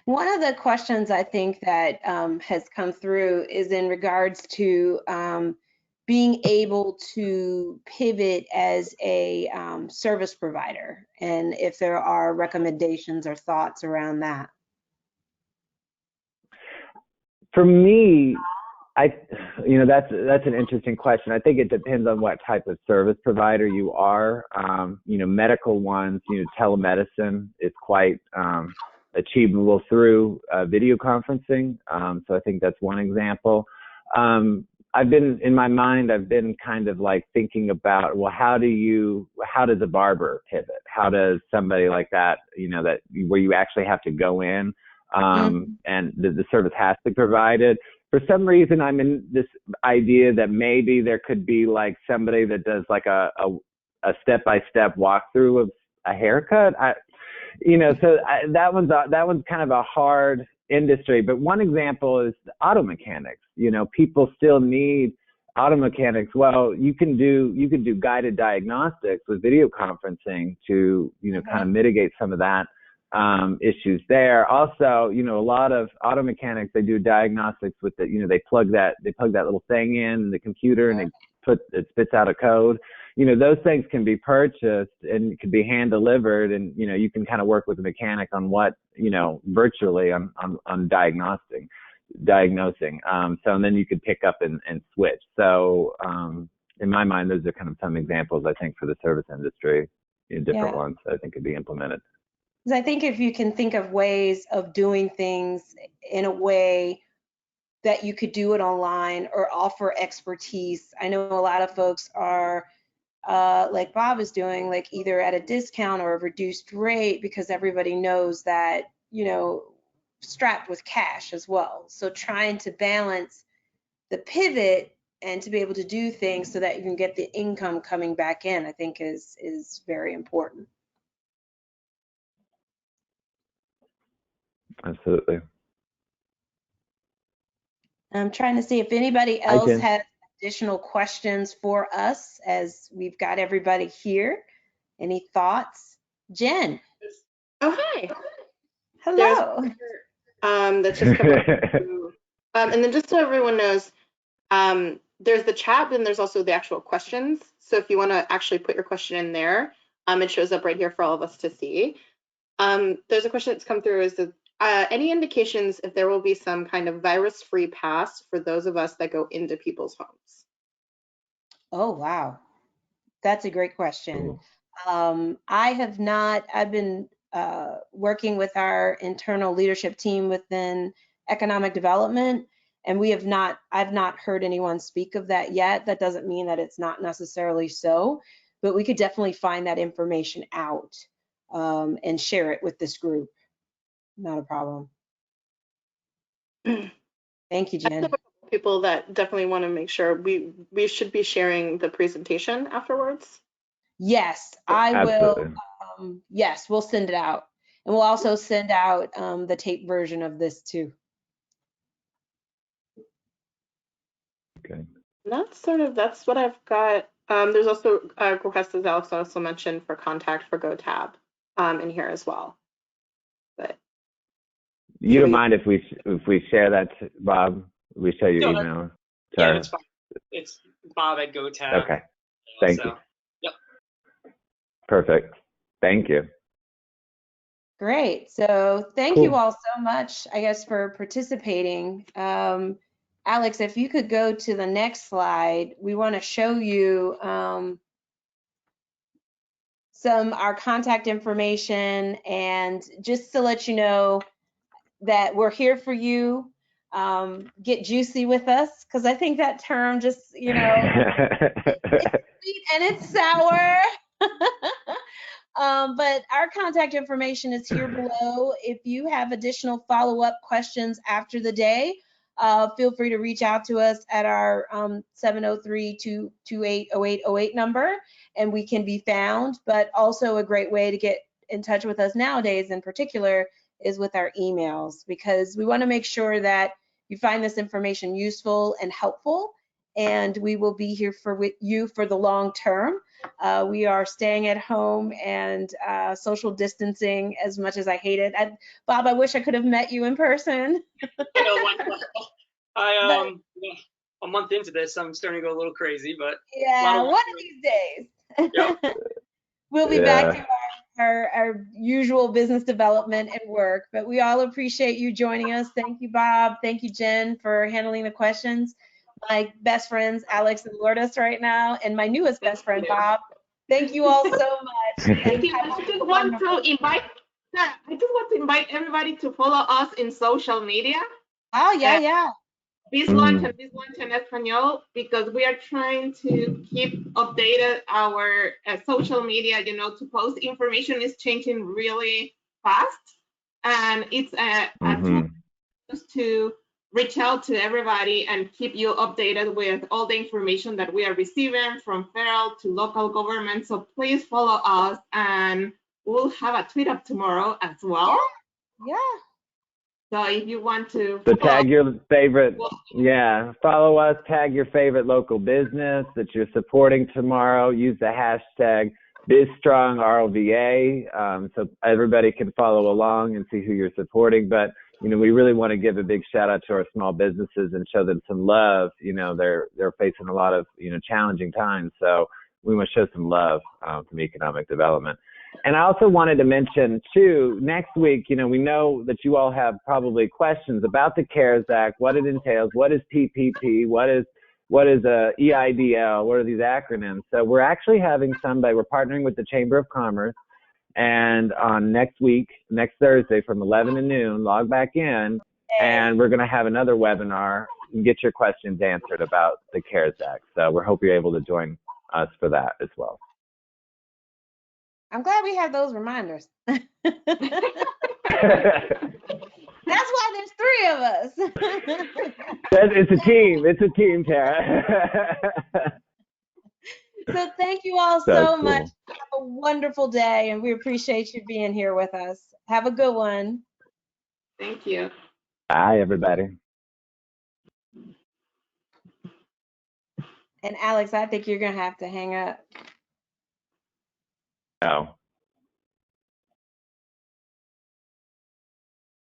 One of the questions I think that has come through is in regards to being able to pivot as a service provider, and if there are recommendations or thoughts around that. For me, you know, that's an interesting question. I think it depends on what type of service provider you are. You know, medical ones, you know, telemedicine is quite a achievable through video conferencing. So I think that's one example. I've been kind of like thinking about, well, how does a barber pivot? How does somebody like that, where you actually have to go in and the service has to be provided. For some reason, I'm in this idea that maybe there could be like somebody that does like a step-by-step walkthrough of a haircut. That one's kind of a hard industry. But one example is auto mechanics. People still need auto mechanics. Well, you can do guided diagnostics with video conferencing to kind of mitigate some of that issues there. Also, a lot of auto mechanics, they do diagnostics with they plug that little thing in the computer and it spits out a code. Those things can be purchased and can be hand delivered, and you can kind of work with the mechanic on what virtually on diagnosing. So and then you could pick up and switch. So in my mind, those are kind of some examples I think for the service industry, different ones that I think could be implemented. I think if you can think of ways of doing things in a way that you could do it online or offer expertise. I know a lot of folks are like Bob is doing, like either at a discount or a reduced rate because everybody knows that, strapped with cash as well. So trying to balance the pivot and to be able to do things so that you can get the income coming back in, I think is very important. Absolutely. I'm trying to see if anybody else has additional questions for us as we've got everybody here. Any thoughts? Jen. Oh, hi. Hello. That's just coming through. And then just so everyone knows, there's the chat, then there's also the actual questions. So if you want to actually put your question in there, it shows up right here for all of us to see. There's a question that's come through, is that any indications if there will be some kind of virus-free pass for those of us that go into people's homes? Oh, wow. That's a great question. I've been working with our internal leadership team within economic development, and I've not heard anyone speak of that yet. That doesn't mean that it's not necessarily so, but we could definitely find that information out and share it with this group. Not a problem. Thank you, Jen. People that definitely want to make sure we should be sharing the presentation afterwards. Yes, I will. Yes, we'll send it out. And we'll also send out the tape version of this too. Okay. That's what I've got. There's also a request, as Alex also mentioned, for contact for GoTab in here as well. But you don't mind if we share that, Bob? We share your email. Yeah, it's fine. It's Bob at GoTab. Okay. Thank you. Yep. Perfect. Thank you. Great. So thank you all so much, I guess, for participating. Alex, if you could go to the next slide, we want to show you our contact information, and just to let you know that we're here for you. Get juicy with us, because I think that term just, it's sweet and it's sour. But our contact information is here below. If you have additional follow-up questions after the day, feel free to reach out to us at our 703-228-0808 number, and we can be found. But also a great way to get in touch with us nowadays in particular is with our emails, because we want to make sure that you find this information useful and helpful, and we will be here for you for the long term. We are staying at home and social distancing as much as I hate it. Bob, I wish I could have met you in person. A month into this, I'm starting to go a little crazy, but yeah, one of these days. Yep. We'll be back to our usual business development and work, but we all appreciate you joining us. Thank you, Bob. Thank you, Jen, for handling the questions. My best friends, Alex and Lourdes right now, and my newest best friend, Bob. Thank you all so much. I just want to invite Yeah, I just want to invite everybody to follow us in social media. Oh, yeah. BizLaunch and BizLaunch en Español, because we are trying to keep updated our social media, to post information is changing really fast. And it's a tool to reach out to everybody and keep you updated with all the information that we are receiving from federal to local government. So please follow us, and we'll have a tweet up tomorrow as well. Yeah. So if you want to tag your favorite, follow us, tag your favorite local business that you're supporting tomorrow. Use the hashtag BizStrongROVA, so everybody can follow along and see who you're supporting. But, we really want to give a big shout out to our small businesses and show them some love. They're facing a lot of, challenging times. So we want to show some love from economic development. And I also wanted to mention, too, next week, we know that you all have probably questions about the CARES Act, what it entails, what is PPP, what is EIDL, what are these acronyms. So we're actually having we're partnering with the Chamber of Commerce, and on next Thursday from 11 to noon, log back in, and we're going to have another webinar and get your questions answered about the CARES Act. So we hope you're able to join us for that as well. I'm glad we have those reminders. That's why there's 3 of us. It's a team. It's a team, Tara. So thank you all so much. Have a wonderful day, and we appreciate you being here with us. Have a good one. Thank you. Bye, everybody. And Alex, I think you're going to have to hang up. Oh.